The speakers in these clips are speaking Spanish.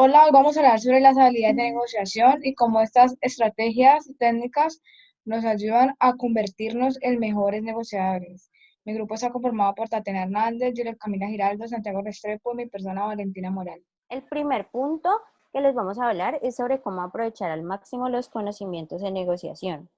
Hola, hoy vamos a hablar sobre las habilidades de negociación y cómo estas estrategias y técnicas nos ayudan a convertirnos en mejores negociadores. Mi grupo está conformado por Tatiana Hernández, Juliet Camila Giraldo, Santiago Restrepo y mi persona Valentina Moral. El primer punto que les vamos a hablar es sobre cómo aprovechar al máximo los conocimientos en negociación.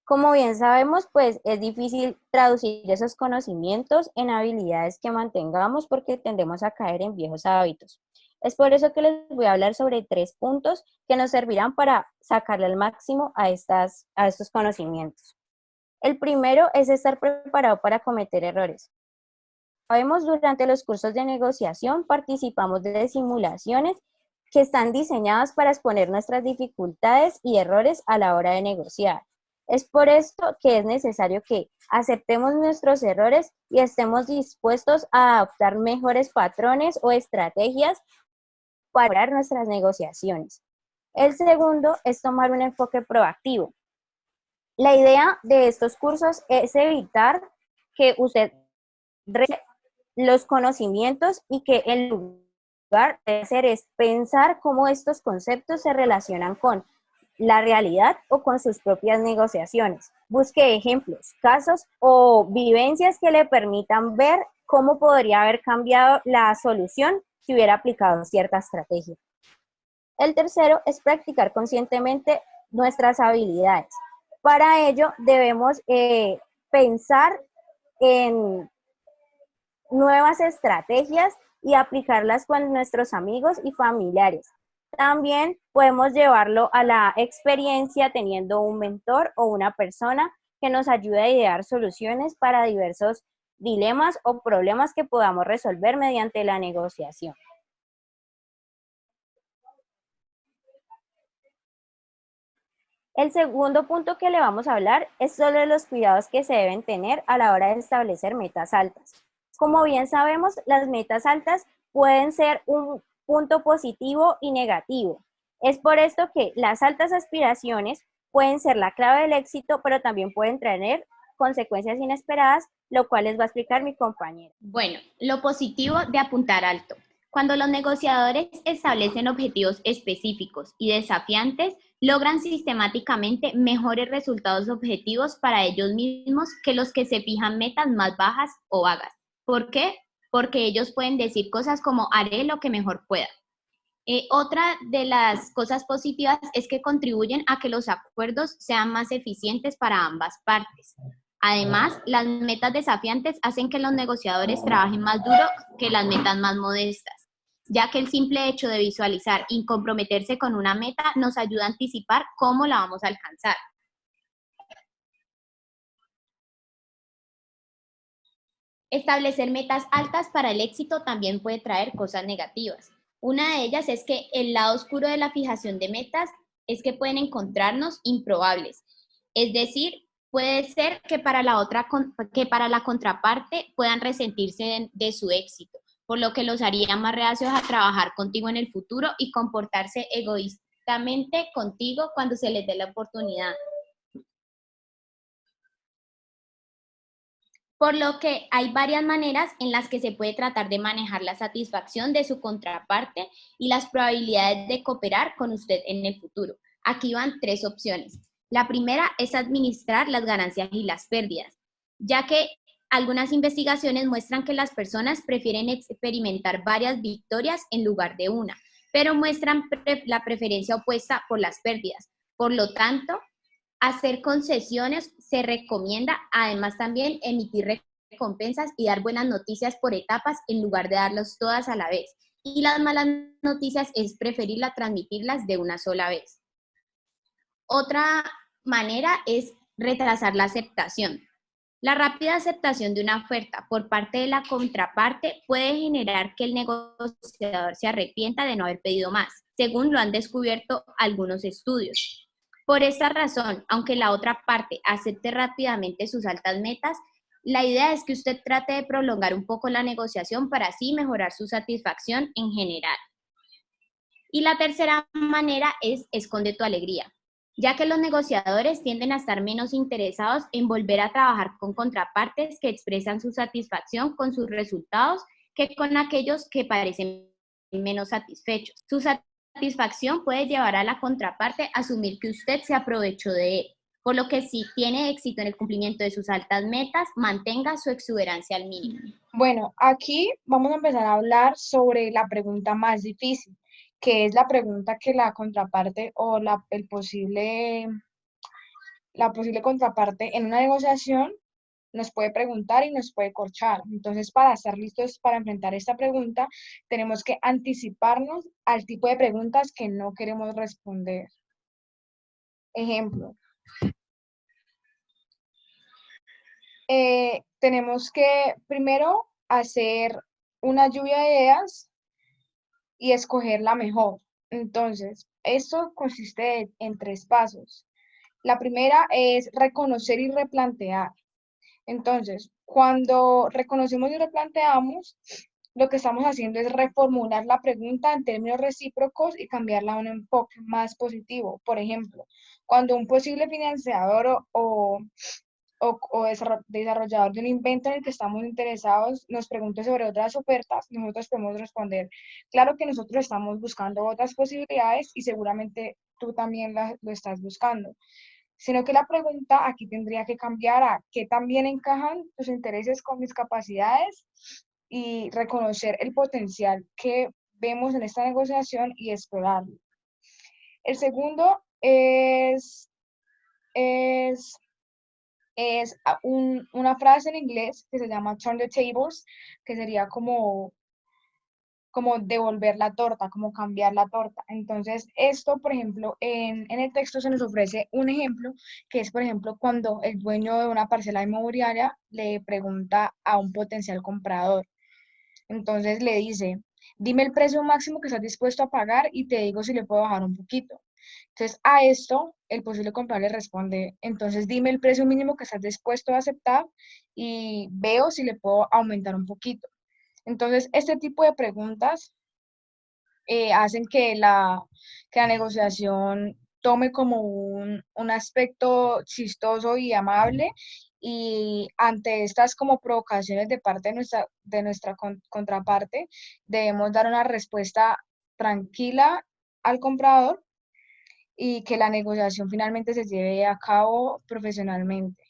Como bien sabemos, pues es difícil traducir esos conocimientos en habilidades que mantengamos porque tendemos a caer en viejos hábitos. Es por eso que les voy a hablar sobre 3 puntos que nos servirán para sacarle al máximo a estos conocimientos. El primero es estar preparado para cometer errores. Sabemos, durante los cursos de negociación participamos de simulaciones que están diseñadas para exponer nuestras dificultades y errores a la hora de negociar. Es por esto que es necesario que aceptemos nuestros errores y estemos dispuestos a adoptar mejores patrones o estrategias para mejorar nuestras negociaciones. El segundo es tomar un enfoque proactivo. La idea de estos cursos es evitar que usted los conocimientos y que en lugar de hacer es pensar cómo estos conceptos se relacionan con la realidad o con sus propias negociaciones. Busque ejemplos, casos o vivencias que le permitan ver cómo podría haber cambiado la solución si hubiera aplicado cierta estrategia. El tercero es practicar conscientemente nuestras habilidades. Para ello debemos pensar en nuevas estrategias y aplicarlas con nuestros amigos y familiares. También podemos llevarlo a la experiencia teniendo un mentor o una persona que nos ayude a idear soluciones para diversos dilemas o problemas que podamos resolver mediante la negociación. El segundo punto que le vamos a hablar es sobre los cuidados que se deben tener a la hora de establecer metas altas. Como bien sabemos, las metas altas pueden ser un punto positivo y negativo. Es por esto que las altas aspiraciones pueden ser la clave del éxito, pero también pueden tener consecuencias inesperadas, lo cual les va a explicar mi compañera. Bueno, lo positivo de apuntar alto. Cuando los negociadores establecen objetivos específicos y desafiantes, logran sistemáticamente mejores resultados objetivos para ellos mismos que los que se fijan metas más bajas o vagas. ¿Por qué? Porque ellos pueden decir cosas como haré lo que mejor pueda. Otra de las cosas positivas es que contribuyen a que los acuerdos sean más eficientes para ambas partes. Además, las metas desafiantes hacen que los negociadores trabajen más duro que las metas más modestas, ya que el simple hecho de visualizar y comprometerse con una meta nos ayuda a anticipar cómo la vamos a alcanzar. Establecer metas altas para el éxito también puede traer cosas negativas. Una de ellas es que el lado oscuro de la fijación de metas es que pueden encontrarnos improbables. Es decir, puede ser que para la contraparte puedan resentirse de su éxito, por lo que los haría más reacios a trabajar contigo en el futuro y comportarse egoístamente contigo cuando se les dé la oportunidad. Por lo que hay varias maneras en las que se puede tratar de manejar la satisfacción de su contraparte y las probabilidades de cooperar con usted en el futuro. Aquí van 3 opciones. La primera es administrar las ganancias y las pérdidas, ya que algunas investigaciones muestran que las personas prefieren experimentar varias victorias en lugar de una, pero muestran la preferencia opuesta por las pérdidas. Por lo tanto, hacer concesiones se recomienda, además también emitir recompensas y dar buenas noticias por etapas en lugar de darlas todas a la vez. Y las malas noticias es preferirla transmitirlas de una sola vez. Otra manera es retrasar la aceptación. La rápida aceptación de una oferta por parte de la contraparte puede generar que el negociador se arrepienta de no haber pedido más, según lo han descubierto algunos estudios. Por esta razón, aunque la otra parte acepte rápidamente sus altas metas, la idea es que usted trate de prolongar un poco la negociación para así mejorar su satisfacción en general. Y la tercera manera es esconde tu alegría, ya que los negociadores tienden a estar menos interesados en volver a trabajar con contrapartes que expresan su satisfacción con sus resultados que con aquellos que parecen menos satisfechos. Su satisfacción puede llevar a la contraparte a asumir que usted se aprovechó de él, por lo que si tiene éxito en el cumplimiento de sus altas metas, mantenga su exuberancia al mínimo. Bueno, aquí vamos a empezar a hablar sobre la pregunta más difícil, que es la pregunta que la contraparte o la posible contraparte en una negociación nos puede preguntar y nos puede corchar. Entonces, para estar listos para enfrentar esta pregunta, tenemos que anticiparnos al tipo de preguntas que no queremos responder. Ejemplo, tenemos que primero hacer una lluvia de ideas y escoger la mejor. Entonces, esto consiste en 3 pasos. La primera es reconocer y replantear. Entonces, cuando reconocemos y replanteamos, lo que estamos haciendo es reformular la pregunta en términos recíprocos y cambiarla a un enfoque más positivo. Por ejemplo, cuando un posible financiador o desarrollador de un invento en el que estamos interesados nos pregunte sobre otras ofertas, nosotros podemos responder, claro que nosotros estamos buscando otras posibilidades y seguramente tú también lo estás buscando. Sino que la pregunta aquí tendría que cambiar a qué también encajan tus intereses con mis capacidades y reconocer el potencial que vemos en esta negociación y explorarlo. El segundo es una frase en inglés que se llama turn the tables, que sería como devolver la torta, como cambiar la torta. Entonces, esto, por ejemplo, en el texto se nos ofrece un ejemplo, que es, por ejemplo, cuando el dueño de una parcela inmobiliaria le pregunta a un potencial comprador. Entonces le dice, dime el precio máximo que estás dispuesto a pagar y te digo si le puedo bajar un poquito. Entonces, a esto, el posible comprador le responde, entonces dime el precio mínimo que estás dispuesto a aceptar y veo si le puedo aumentar un poquito. Entonces, este tipo de preguntas hacen que la negociación tome como un aspecto chistoso y amable y ante estas como provocaciones de parte de nuestra contraparte, debemos dar una respuesta tranquila al comprador y que la negociación finalmente se lleve a cabo profesionalmente.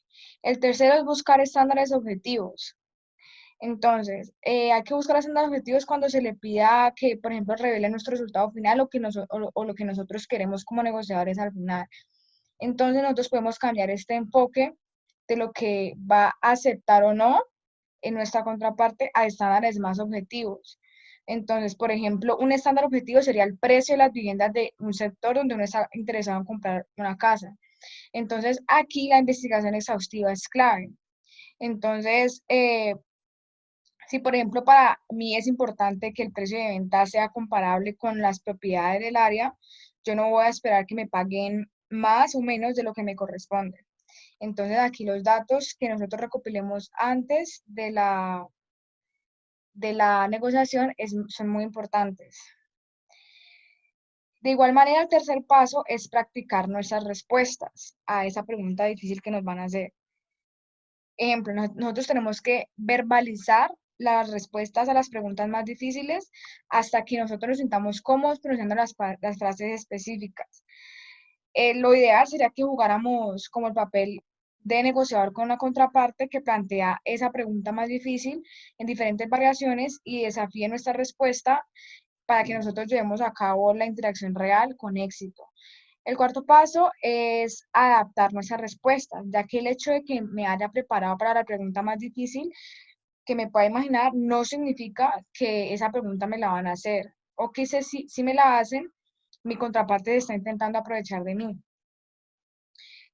El tercero es buscar estándares objetivos. Entonces, hay que buscar estándares objetivos cuando se le pida que, por ejemplo, revele nuestro resultado final o lo que nosotros queremos como negociadores al final. Entonces, nosotros podemos cambiar este enfoque de lo que va a aceptar o no en nuestra contraparte a estándares más objetivos. Entonces, por ejemplo, un estándar objetivo sería el precio de las viviendas de un sector donde uno está interesado en comprar una casa. Entonces, aquí la investigación exhaustiva es clave. Entonces, si por ejemplo para mí es importante que el precio de venta sea comparable con las propiedades del área, yo no voy a esperar que me paguen más o menos de lo que me corresponde. Entonces aquí los datos que nosotros recopilemos antes de la negociación son muy importantes. De igual manera, el tercer paso es practicar nuestras respuestas a esa pregunta difícil que nos van a hacer. Ejemplo, nosotros tenemos que verbalizar las respuestas a las preguntas más difíciles hasta que nosotros nos sintamos cómodos pronunciando las frases específicas. Lo ideal sería que jugáramos como el papel de negociador con una contraparte que plantea esa pregunta más difícil en diferentes variaciones y desafíe nuestra respuesta para que nosotros llevemos a cabo la interacción real con éxito. El cuarto paso es adaptar nuestras respuestas, ya que el hecho de que me haya preparado para la pregunta más difícil que me pueda imaginar no significa que esa pregunta me la van a hacer o que si me la hacen, mi contraparte está intentando aprovechar de mí.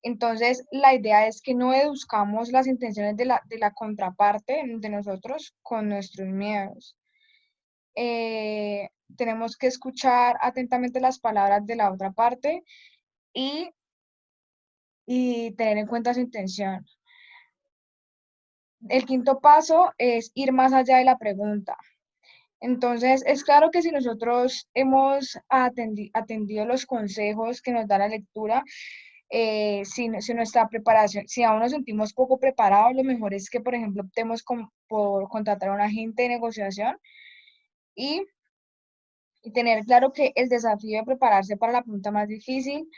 Entonces, la idea es que no deduzcamos las intenciones de la contraparte de nosotros con nuestros miedos. Tenemos que escuchar atentamente las palabras de la otra parte y, y tener en cuenta su intención. El quinto paso es ir más allá de la pregunta. Entonces, es claro que si nosotros hemos atendido los consejos que nos da la lectura, si nuestra preparación, si aún nos sentimos poco preparados, lo mejor es que, por ejemplo, optemos por contratar a un agente de negociación y Y tener claro que el desafío de prepararse para la pregunta más difícil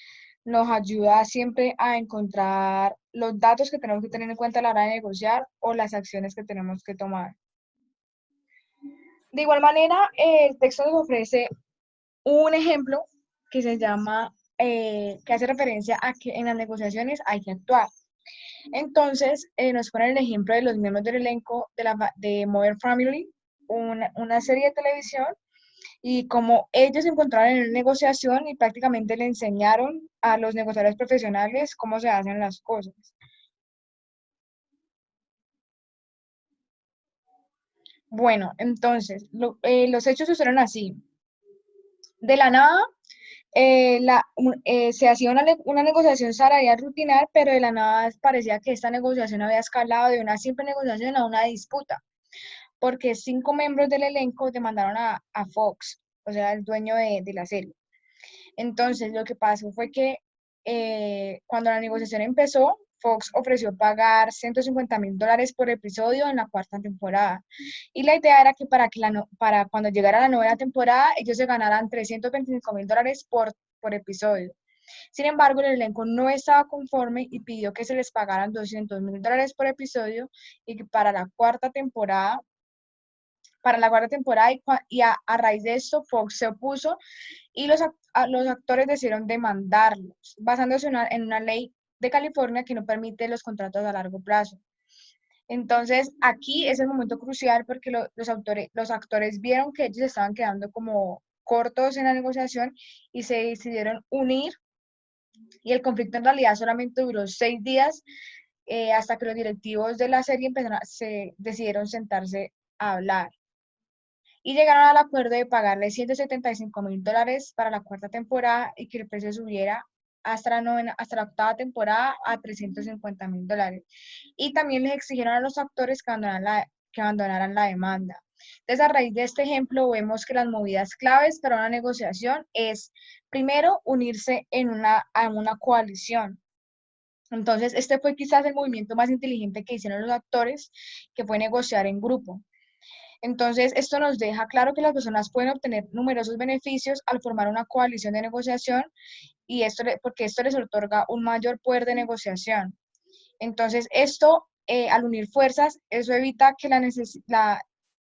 nos ayuda siempre a encontrar los datos que tenemos que tener en cuenta a la hora de negociar o las acciones que tenemos que tomar. De igual manera, el texto nos ofrece un ejemplo que se llama, que hace referencia a que en las negociaciones hay que actuar. Entonces, nos ponen el ejemplo de los miembros del elenco de Modern Family, una serie de televisión, y como ellos se encontraron en una negociación y prácticamente le enseñaron a los negociadores profesionales cómo se hacen las cosas. Bueno, entonces, los hechos sucedieron así. De la nada, se hacía una negociación salarial rutinaria, pero de la nada parecía que esta negociación había escalado de una simple negociación a una disputa, porque 5 miembros del elenco demandaron a Fox, o sea, el dueño de la serie. Entonces, lo que pasó fue que cuando la negociación empezó, Fox ofreció pagar $150,000 por episodio en la cuarta temporada. Y la idea era que para cuando llegara la novena temporada, ellos se ganaran $325,000 por episodio. Sin embargo, el elenco no estaba conforme y pidió que se les pagaran $200,000 por episodio y que para la cuarta temporada y a raíz de esto Fox se opuso y los actores decidieron demandarlos, basándose en una ley de California que no permite los contratos a largo plazo. Entonces, aquí es el momento crucial porque los actores vieron que ellos estaban quedando como cortos en la negociación y se decidieron unir y el conflicto en realidad solamente duró 6 días hasta que los directivos de la serie se decidieron sentarse a hablar y llegaron al acuerdo de pagarle $175,000 para la cuarta temporada y que el precio subiera hasta la octava temporada a $350,000. Y también les exigieron a los actores que abandonaran la demanda. Entonces, a raíz de este ejemplo, vemos que las movidas claves para una negociación es, primero, unirse a una coalición. Entonces, este fue quizás el movimiento más inteligente que hicieron los actores, que fue negociar en grupo. Entonces, esto nos deja claro que las personas pueden obtener numerosos beneficios al formar una coalición de negociación y porque esto les otorga un mayor poder de negociación. Entonces, al unir fuerzas, eso evita la necesidad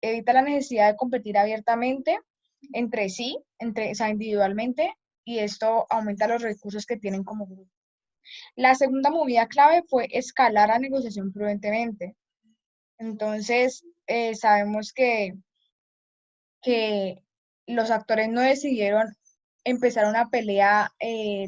de competir abiertamente entre sí, o sea, individualmente, y esto aumenta los recursos que tienen como grupo. La segunda movida clave fue escalar la negociación prudentemente. Entonces, sabemos que los actores no decidieron empezar una pelea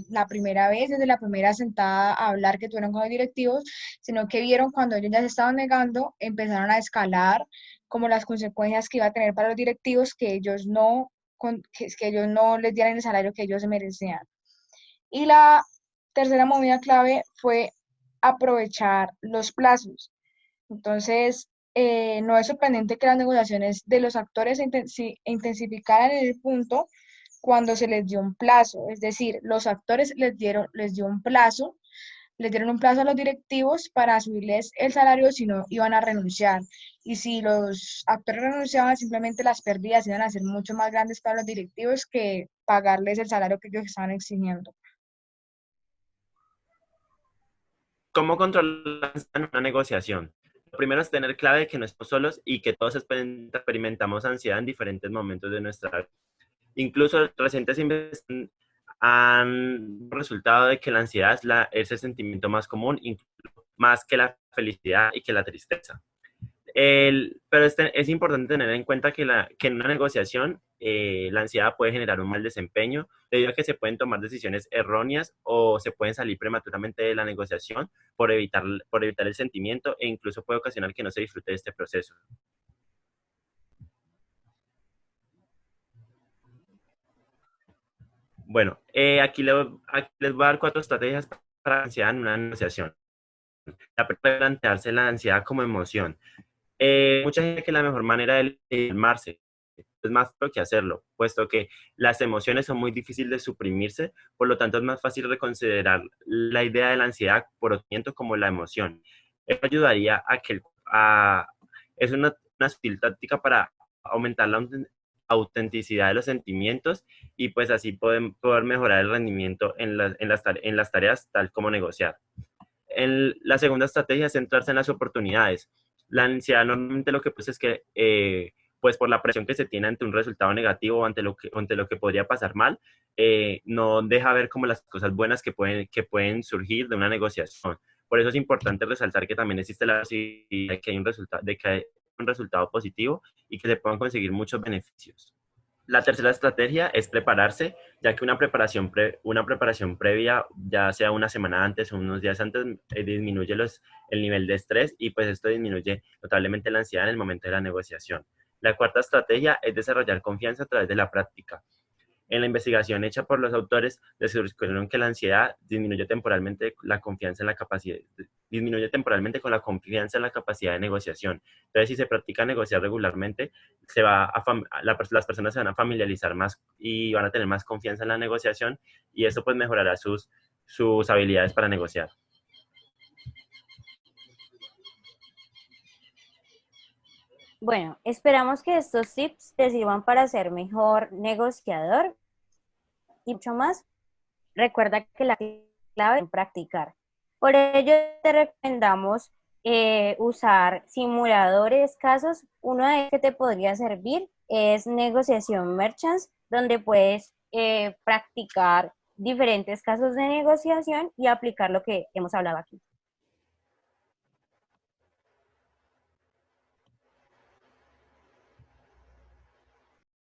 la primera vez, desde la primera sentada a hablar que tuvieron con los directivos, sino que vieron cuando ellos ya se estaban negando, empezaron a escalar como las consecuencias que iba a tener para los directivos que ellos no les dieran el salario que ellos se merecían. Y la tercera movida clave fue aprovechar los plazos. Entonces, no es sorprendente que las negociaciones de los actores se intensificaran en el punto cuando se les dio un plazo. Es decir, los actores les dieron un plazo a los directivos para subirles el salario, si no iban a renunciar. Y si los actores renunciaban, simplemente las pérdidas iban a ser mucho más grandes para los directivos que pagarles el salario que ellos estaban exigiendo. ¿Cómo controlar una negociación? Lo primero es tener clave de que no estamos solos y que todos experimentamos ansiedad en diferentes momentos de nuestra vida. Incluso recientes investigaciones han resultado de que la ansiedad es el sentimiento más común, más que la felicidad y que la tristeza. Pero es importante tener en cuenta que en una negociación la ansiedad puede generar un mal desempeño debido a que se pueden tomar decisiones erróneas o se pueden salir prematuramente de la negociación por evitar el sentimiento e incluso puede ocasionar que no se disfrute de este proceso. Bueno, aquí les voy a dar 4 estrategias para la ansiedad en una negociación. La primera es plantearse la ansiedad como emoción. Mucha gente cree que la mejor manera de calmarse es más fácil que hacerlo, puesto que las emociones son muy difíciles de suprimirse, por lo tanto es más fácil reconsiderar la idea de la ansiedad por otro como la emoción. Esto ayudaría es una sutil táctica para aumentar autenticidad de los sentimientos y pues así poder mejorar el rendimiento en las tareas tal como negociar. La segunda estrategia es centrarse en las oportunidades. La ansiedad normalmente lo que pasa es que pues por la presión que se tiene ante un resultado negativo o ante lo que podría pasar mal, no deja ver como las cosas buenas que pueden surgir de una negociación. Por eso es importante resaltar que también existe la posibilidad de que hay un resultado positivo y que se puedan conseguir muchos beneficios. La tercera estrategia es prepararse, ya que una preparación previa, ya sea una semana antes o unos días antes, disminuye el nivel de estrés y pues esto disminuye notablemente la ansiedad en el momento de la negociación. La cuarta estrategia es desarrollar confianza a través de la práctica. En la investigación hecha por los autores, descubrieron que la ansiedad disminuye temporalmente con la confianza en la capacidad de negociación. Entonces, si se practica negociar regularmente, las personas se van a familiarizar más y van a tener más confianza en la negociación y eso pues mejorará sus habilidades para negociar. Bueno, esperamos que estos tips te sirvan para ser mejor negociador y mucho más. Recuerda que la clave es practicar. Por ello, te recomendamos usar simuladores, casos. Uno de ellos que te podría servir es negociación merchants, donde puedes practicar diferentes casos de negociación y aplicar lo que hemos hablado aquí.